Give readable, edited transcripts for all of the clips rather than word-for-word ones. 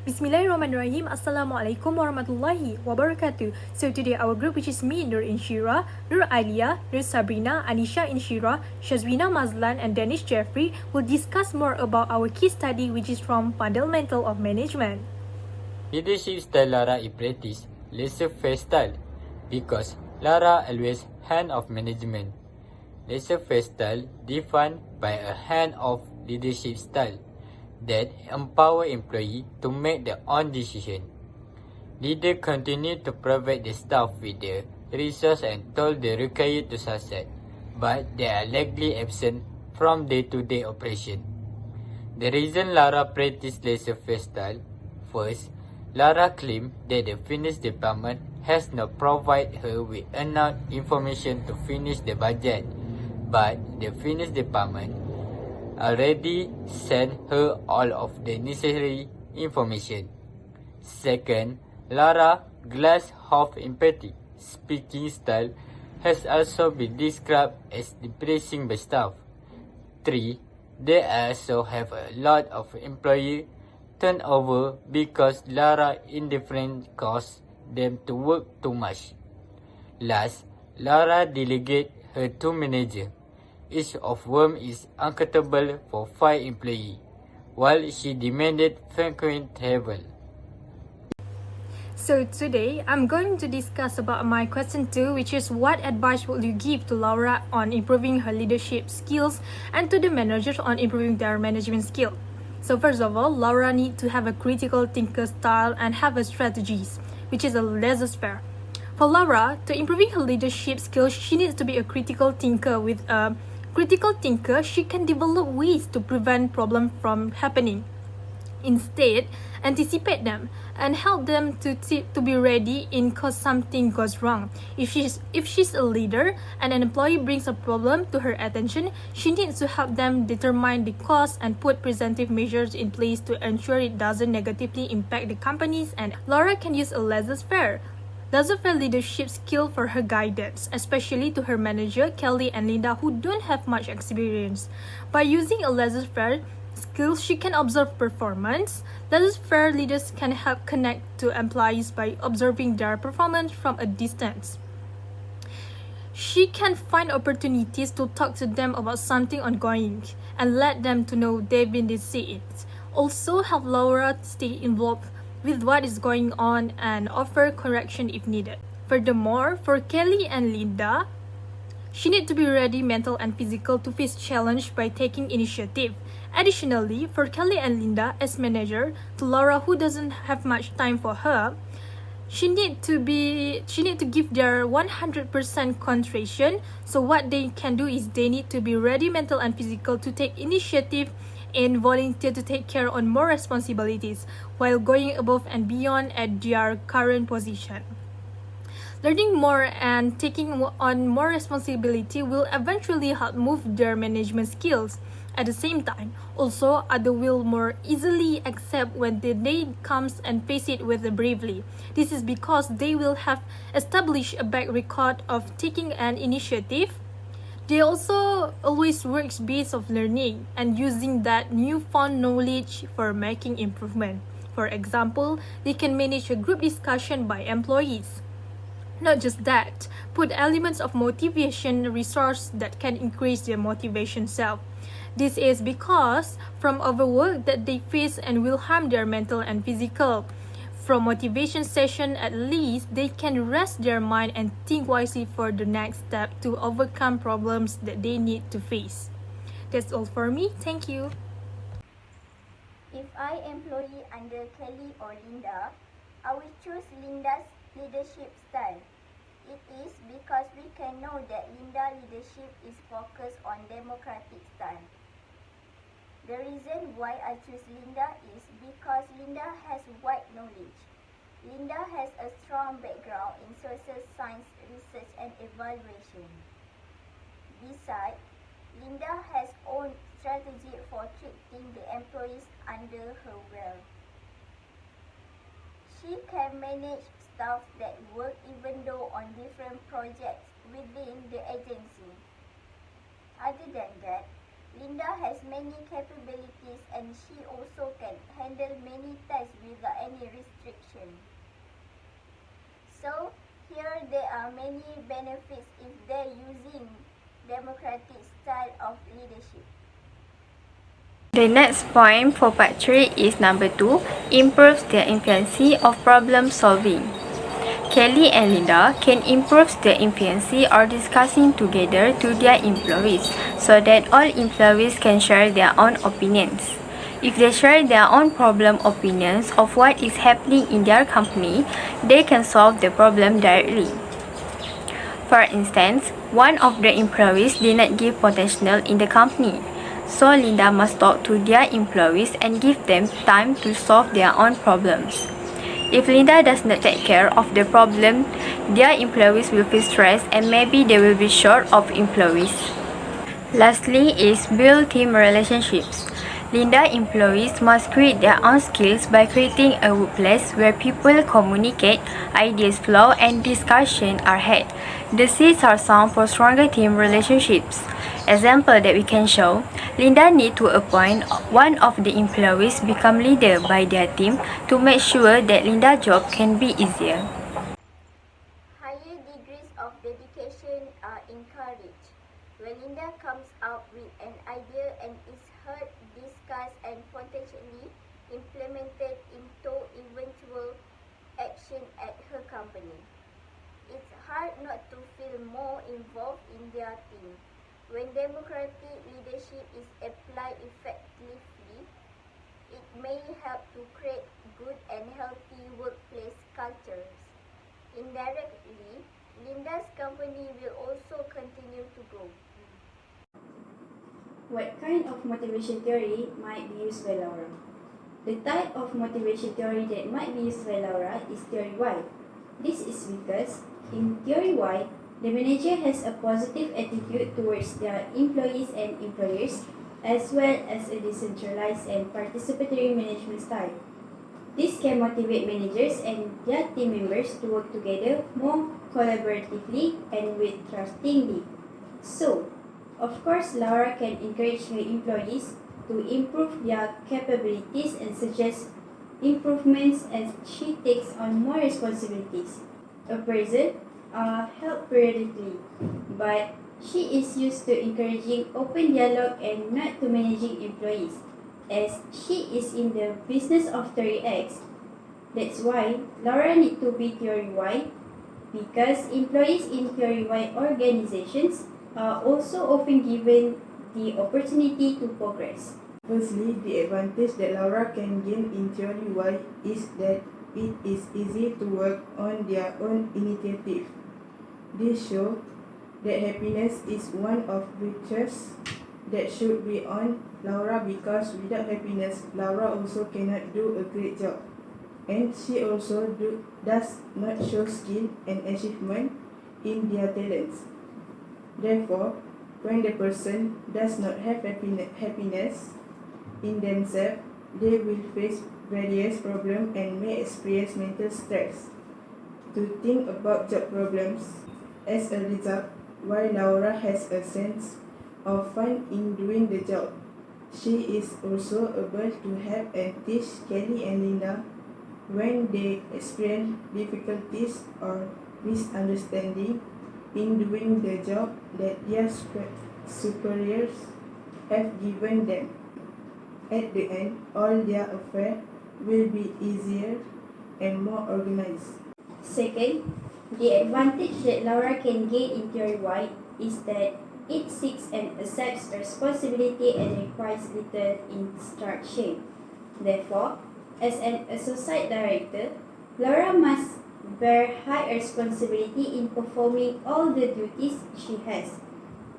Bismillahirrahmanirrahim. Assalamualaikum warahmatullahi wabarakatuh. So today our group, which is me, Nur Inshira, Nur Alia, Nur Sabrina, Anisha Inshira, Shazwina Mazlan and Danish Jeffrey will discuss more about our case study, which is from Fundamental of Management. Leadership style Lara practice laissez-faire style because Lara always hand of management. Laissez-faire style defined by a hand-off leadership style that empower employee to make their own decision. Leader continue to provide the staff with the resource and tools they require to succeed, but they are likely absent from day-to-day operation. The reason Lara practice laissez-faire style: first, Lara claimed that the finance department has not provided her with enough information to finish the budget, but the finance department already sent her all of the necessary information. Second, Lara glass half empathy speaking style has also been described as depressing by staff. 3. They also have a lot of employee turnover because Lara indifference causes them to work too much. Last, Lara delegate her to manager, each of whom is accountable for 5 employees, while she demanded frequent travel. So today I'm going to discuss about my question 2, which is what advice would you give to Laura on improving her leadership skills and to the managers on improving their management skill. So first of all, Laura needs to have a critical thinker style and have a strategies, which is a laissez-faire. For Laura, to improving her leadership skills, she needs to be a critical thinker. With a critical thinker, she can develop ways to prevent problems from happening. Instead, anticipate them and help them to be ready in case something goes wrong. If she's a leader and an employee brings a problem to her attention, she needs to help them determine the cause and put preventive measures in place to ensure it doesn't negatively impact the companies. And Laura can use a laissez-faire leadership skill for her guidance, especially to her manager, Kelly and Linda, who don't have much experience. By using a laissez-faire skills, she can observe performance. Laissez-faire leaders can help connect to employees by observing their performance from a distance. She can find opportunities to talk to them about something ongoing and let them to know they've been to see it. Also help Laura stay involved with what is going on and offer correction if needed. Furthermore, for Kelly and Linda, she needs to be ready mental and physical to face challenge by taking initiative. Additionally, for Kelly and Linda as manager to Laura, who doesn't have much time for her, she need to give their 100% concentration. So what they can do is they need to be ready mental and physical to take initiative and volunteer to take care on more responsibilities while going above and beyond at their current position. Learning more and taking on more responsibility will eventually help move their management skills. At the same time, also others will more easily accept when the day comes and face it with bravely. This is because they will have established a back record of taking an initiative. They also always works based of learning and using that newfound knowledge for making improvement. For example, they can manage a group discussion by employees. Not just that, put elements of motivation resource that can increase their motivation self. This is because from overwork that they face and will harm their mental and physical. From motivation session, at least they can rest their mind and think wisely for the next step to overcome problems that they need to face. That's all for me. Thank you. If I employee under Kelly or Linda, I will choose Linda's leadership style. It is because we can know that Linda leadership is focused on democratic style. The reason why I choose Linda is because Linda has wide knowledge. Linda has a strong background in social science research and evaluation. Besides, Linda has own strategy for treating the employees under her will. She can manage staff that work even though on different projects within the agency. Other than that, Linda has many capabilities and she also can handle many tasks without any restriction. So, here there are many benefits if they're using democratic style of leadership. The next point for part 3 is number 2, improves the efficiency of problem solving. Kelly and Linda can improve the efficiency or discussing together to their employees so that all employees can share their own opinions. If they share their own problem opinions of what is happening in their company, they can solve the problem directly. For instance, one of the employees did not give potential in the company, so Linda must talk to their employees and give them time to solve their own problems. If Linda does not take care of the problem, their employees will feel stressed and maybe they will be short of employees. Lastly is build team relationships. Linda employees must create their own skills by creating a workplace where people communicate, ideas flow, and discussion are had. The seeds are sown for stronger team relationships. Example that we can show, Linda need to appoint one of the employees become leader by their team to make sure that Linda's job can be easier. Higher degrees of dedication are encouraged. When Linda comes up with an idea and is heard, discussed and potentially implemented into eventual action at her company, it's hard not to feel more involved in their team. When democratic leadership is applied effectively, it may help to create good and healthy workplace cultures. Indirectly, Linda's company will also continue to grow. What kind of motivation theory might be used by Laura? The type of motivation theory that might be used by Laura is theory Y. This is because in theory Y, the manager has a positive attitude towards their employees and employers, as well as a decentralized and participatory management style. This can motivate managers and their team members to work together more collaboratively and with trustingly. So, of course, Laura can encourage her employees to improve their capabilities and suggest improvements as she takes on more responsibilities. Appraisal are held periodically, but she is used to encouraging open dialogue and not to managing employees, as she is in the business of theory X. That's why Laura need to be theory Y, because employees in theory Y organizations are also often given the opportunity to progress. Firstly, the advantage that Laura can gain in theory Y is that it is easy to work on their own initiative. This shows that happiness is one of virtues that should be on Laura, because without happiness, Laura also cannot do a great job. And she also does not show skill and achievement in their talents. Therefore, when the person does not have happiness in themselves, they will face various problems and may experience mental stress to think about job problems. As a result, while Laura has a sense of fun in doing the job, she is also able to help and teach Kelly and Linda when they experience difficulties or misunderstanding in doing the job that their superiors have given them. At the end, all their affairs will be easier and more organized. Second, the advantage that Laura can gain in theory Y is that it seeks and accepts responsibility and requires little instruction. Therefore, as an associate director, Laura must bear high responsibility in performing all the duties she has.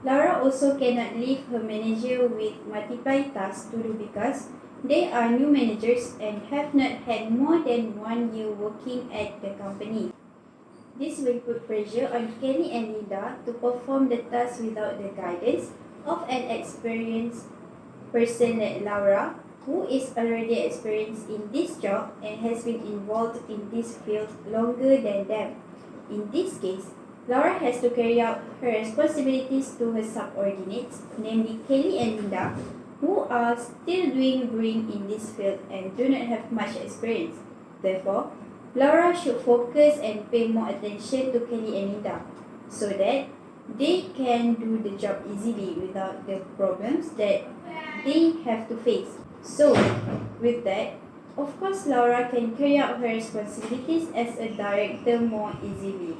Laura also cannot leave her manager with multiple tasks to do because they are new managers and have not had more than 1 year working at the company. This will put pressure on Kelly and Linda to perform the task without the guidance of an experienced person like Laura, who is already experienced in this job and has been involved in this field longer than them. In this case, Laura has to carry out her responsibilities to her subordinates, namely Kelly and Linda, who are still doing growing in this field and do not have much experience. Therefore, Laura should focus and pay more attention to Kelly and Linda so that they can do the job easily without the problems that they have to face. So, with that, of course Laura can carry out her responsibilities as a director more easily.